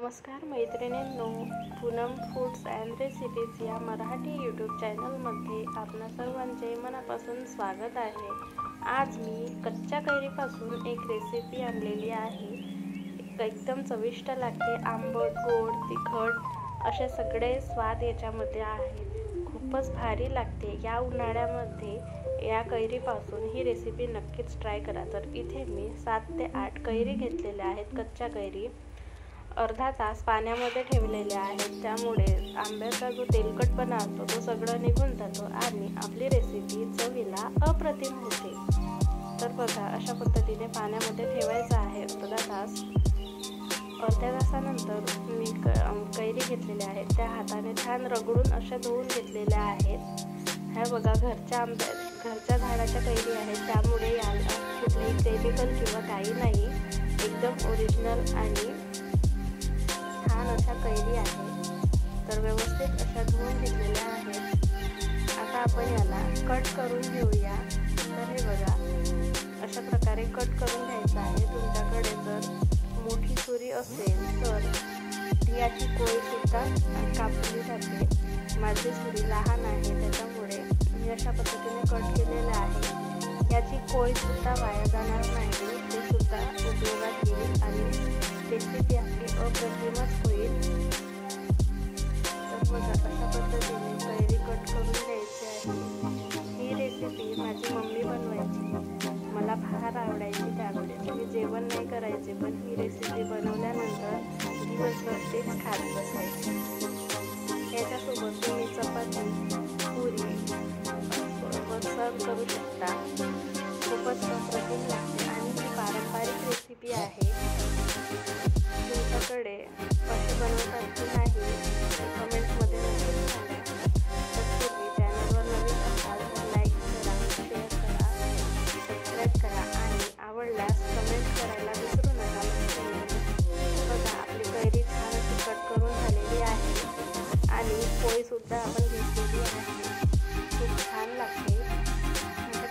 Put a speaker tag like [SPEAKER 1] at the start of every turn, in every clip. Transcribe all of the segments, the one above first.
[SPEAKER 1] नमस्कार मैत्रिणींनो, Poonam foods and recipes या मराठी यूट्यूब चॅनलमध्ये आपणा सर्वांचे मनापासून स्वागत आहे। आज मी कच्च्या कैरीपासून एक रेसिपी आणलेली आहे। एकदम चविष्ट लागते। आंबट, गोड, तिखट असे सगळे स्वाद याच्यामध्ये आहेत। खूपच भारी लागते। या उन्हाळ्यामध्ये या कैरीपासून ही रेसिपी नक्कीच ट्राय करा। तर इथे मी 7 ते 8 कैरी घेतलेल्या आहेत। कच्च्या कैरी अर्धा तास पाण्यामध्ये ठेवलेल्या आहेत। त्यामुळे आंब्याचा जो तेलकटपणा असतो तो सगळं निघून जातो आणि आपली रेसिपी चवीला अप्रतिम होते। तर बघा, अशा पद्धतीने पाण्यामध्ये ठेवायचं आहे अर्धा तास। अर्ध्या तासानंतर मी कैरी घेतलेल्या आहेत, त्या हाताने छान रगडून अशा धुवून घेतलेल्या आहेत। ह्या बघा, घरच्या झाडाच्या कैरी आहेत, त्यामुळे याला कुठलेही केमिकल किंवा काही नाही। एकदम ओरिजिनल आणि छान अशा कैरी आहेत। तर व्यवस्थित अशा धुवून घेतलेल्या आहेत। आता आपण याला कट करून घेऊया। तर हे बघा, अशा प्रकारे कट करून घ्यायचं आहे। तुमच्याकडे जर मोठी सुरी असेल तर याची कोय सुद्धा कापली जाते। माझी सुरी लहान आहे, त्याच्यामुळे मी अशा पद्धतीने कट केलेलं आहे। याची कोय सुद्धा वाया जाणार नाही, ते सुद्धा उपयोगात येईल आणि रेसिपी आपली अप्रतिमच होईल। तर बघा, अशा पद्धतीने कैरी कट करून घ्यायची आहे। ही रेसिपी माझी मम्मी बनवायची, मला फार आवडायची। त्यावेळेस मी जेवण नाही करायचे, पण ही रेसिपी बनवल्यानंतर दिवसभर तेच खात बसायचे। याच्यासोबत तुम्ही चपाती, पुरी सर्व करू शकता। खूपच अप्रतिम लागते आणि ही पारंपरिक रेसिपी आहे। तुमच्याकडे कशी बनवतात की नाही कमेंट्समध्ये नक्की सांगा। तत्पूर्वी चॅनलवर नवीन असाल तर लाईक करा, शेअर करा, सबस्क्राईब करा आणि आवडल्यास कमेंट करायला विसरू नका। बघा, आपली कैरी छान अशी कट करून झालेली आहे आणि पोळीसुद्धा आपण घेतलेली आहे। खूप छान लागते।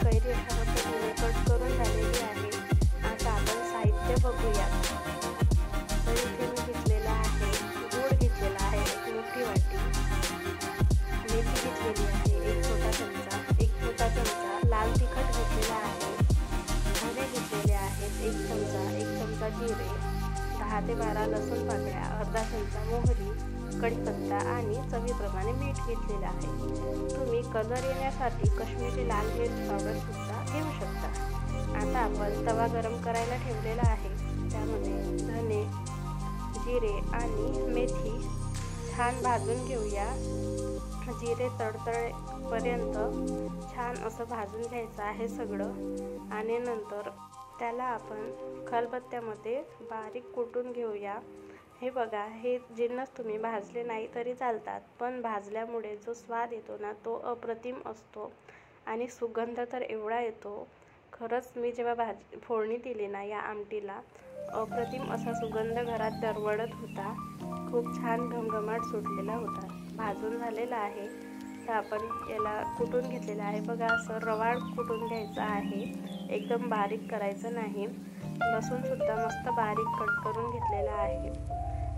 [SPEAKER 1] कैरी अशा पद्धतीने कट करून झालेली आहे। आता आपण साहित्य बघूया। तर इथे मी घेतलेला आहे गूळ घेतलेला आहे, एक मोठी वाटी, मेथी घेतलेली आहे एक छोटा चमचा, लाल तिखट घेतलेला आहे, धने घेतलेले आहेत एक चमचा जिरे, 10 ते 12 लसूण पाकळ्या, अर्धा चमचा मोहरी, कढीपत्ता आणि चवीप्रमाणे मीठ घेतलेलं आहे। तुम्ही कलर येण्यासाठी काश्मीरी लाल मिर्च पावडर सुद्धा घेऊ शकता। आता आपण तवा गरम करायला ठेवलेला आहे, त्यामध्ये धने, जिरे आणि मेथी छान भाजून घेऊया। जिरे तडतडेपर्यंत छान असं भाजून घ्यायचं आहे सगळं आणि नंतर त्याला आपण खलबत्त्यामध्ये बारीक कुटून घेऊया। हे बघा, हे जिन्नस तुम्ही भाजले नाही तरी चालतात, पण भाजल्यामुळे जो स्वाद येतो ना तो अप्रतिम असतो आणि सुगंध तर एवढा येतो। खरंच मी जेव्हा फोडणी दिली ना या आमटीला, अप्रतिम असा सुगंध घरात दरवळत होता। खूप छान घमघमाट सुटलेला होता। भाजून झालेला आहे, तर आपण याला कुटून घेतलेलं आहे। बघा, असं रवाळ कुटून घ्यायचं आहे, एकदम बारीक करायचं नाही। लसूण सुद्धा मस्त बारीक कट करून घेतलेला आहे।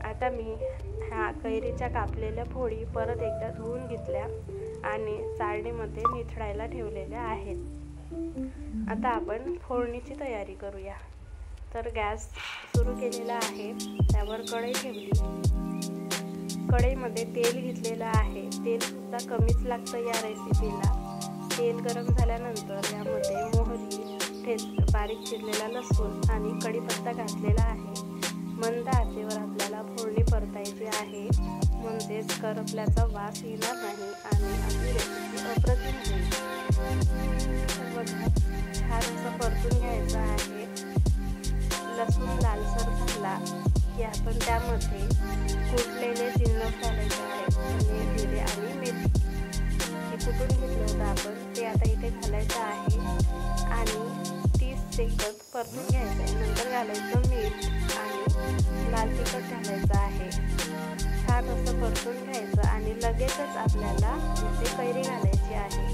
[SPEAKER 1] आता मी ह्या कैरीच्या कापलेल्या फोडी परत एकदा धुवून घेतल्या आणि चाळणीमध्ये निथळायला ठेवलेल्या आहेत। आता आपण फोडणीची तयारी करूया। तर गॅस सुरू केलेला आहे, त्यावर कढई ठेवली। कढईमध्ये तेल घेतलेलं आहे, तेल सुद्धा कमीच लागतं या रेसिपीला। तेल गरम झाल्यानंतर यामध्ये मोहरी, बारीक चिरलेला लसूण आणि कढीपत्ता घातलेला आहे। मंद आचेवर आपल्याला फोडणी परतायची आहे, म्हणजेच करपल्याचा वास येणार नाही आणि आपली रेसिपी अप्रतिम होईल। बघा, छान असं परतून घ्यायचं आहे। लसूण लालसर झाला की आपण त्यामध्ये कुटलेले जिन्नस घालायचे आहेत, धने, जिरे आणि मेथी। हे कुटून घेतलं होतं आपण, ते आता इथे घालायचं आहे आणि 30 सेकंद परतून घ्यायचं आहे। नंतर घालायचं मीठ आणि लाल तिखट घालायचं आहे। छान असं परतून घ्यायचं आणि लगेचच आपल्याला इथे कैरी घालायची आहे।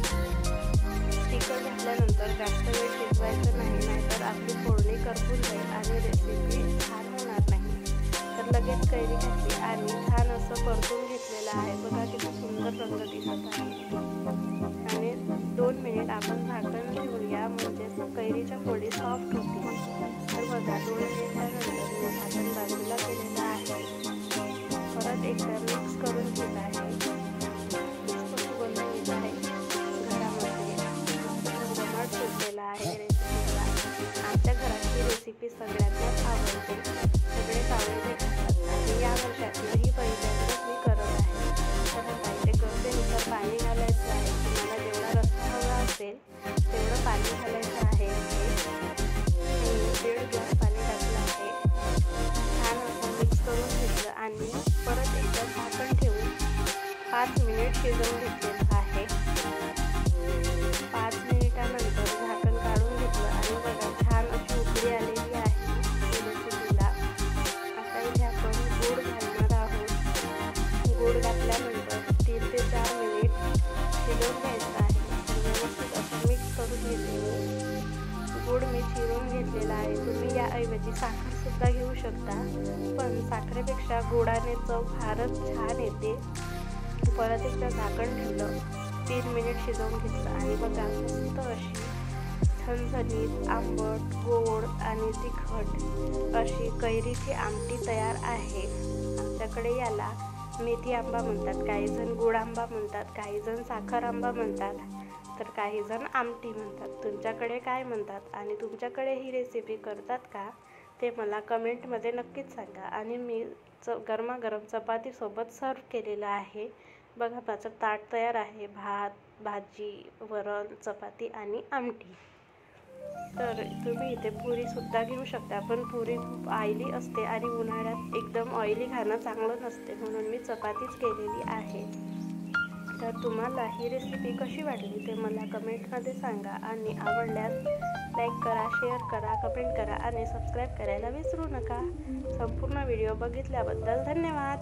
[SPEAKER 1] तिखट घातल्यानंतर जास्त वेळ शिजवायचं नाही, नाहीतर आपली फोडणी करपून जाईल आणि रेसिपी छान होणार नाही। तर लगेच कैरी घातली आणि छान असं परतून घेतलेलं आहे. बघा किती सुंदर रंग दिसत आहे. आणि 2 मिनिट आपण झाकण ठेवूया, म्हणजे कैरीच्या फोडी सॉफ्ट होतील. तर बघा 2 मिनिटानंतर मी झाकण बाजूला केलेलं आहे. परत एकदा मिक्स करून घेत आहे. सुगंध येत आहे घरामध्ये, घमघमाट सुटलेला आहे रेसिपीला. आमच्या घरात ही रेसिपी सगळ्यांनाच आवडते, सगळेच आवडते खातात आणि या वर्षातील ही पहिल्यांदाच मी करत आहे. तर आता इथे गरजेनुसार पाणी घालायचं आहे. तुम्हाला जेवढा रस्सा हवा असेल तेवढं पाणी घालायचं आहे. 1.5 ग्लास पाणी टाकलं आहे. छान असं मिक्स करून घेतलं आणि परत एकदा झाकण ठेवून 5 मिनिट शिजवून घेतलेलं आहे. 5 मिनिटानंतर झाकण काढून घेतलं आणि बघा छान अशी उकळी आलेली आहे रेसिपीला. आता इथे आपण गूळ घालणार आहोत. गूळ घातल्यानंतर 3 ते 4 मिनिट शिजवून घ्यायचं आहे. व्यवस्थित असं मिक्स करून घेतलेलं. गूळ मी चिरून घेतलेला आहे. तुम्ही याऐवजी साखरसुद्धा घेऊ शकता, पण साखरेपेक्षा गुळाने चव फारच छान येते. परत एकदा झाकण ठेवलं, 3 मिनिट शिजवून घेतलं आणि बघा मस्त अशी झणझणीत, आंबट, गोड आणि तिखट अशी कैरीची आमटी तयार आहे. आमच्याकडे याला मेथी आंबा म्हणतात, काही जण गुळ आंबा म्हणतात, काही जण साखर आंबा म्हणतात, तर काही जण आमटी म्हणतात. तुमच्याकडे काय म्हणतात आणि तुमच्याकडे ही रेसिपी करतात का ते मला कमेंटमध्ये नक्कीच सांगा. आणि मी गरमागरम चपातीसोबत सर्व केलेलं आहे. बघा माझं ताट तयार आहे. भात, भाजी, वरण, चपाती आणि आमटी. तर तुम्ही इथे पुरीसुद्धा घेऊ शकता, पण पुरी खूप ऑइली असते आणि उन्हाळ्यात एकदम ऑइली खाणं चांगलं नसते, म्हणून मी चपातीच केलेली आहे. तर तुम्हाला ही रेसिपी कशी वाटली ते मला कमेंटमध्ये सांगा आणि आवडल्यास लाईक करा, शेअर करा, कमेंट करा आणि सबस्क्राईब करायला विसरू नका. संपूर्ण व्हिडिओ बघितल्याबद्दल धन्यवाद.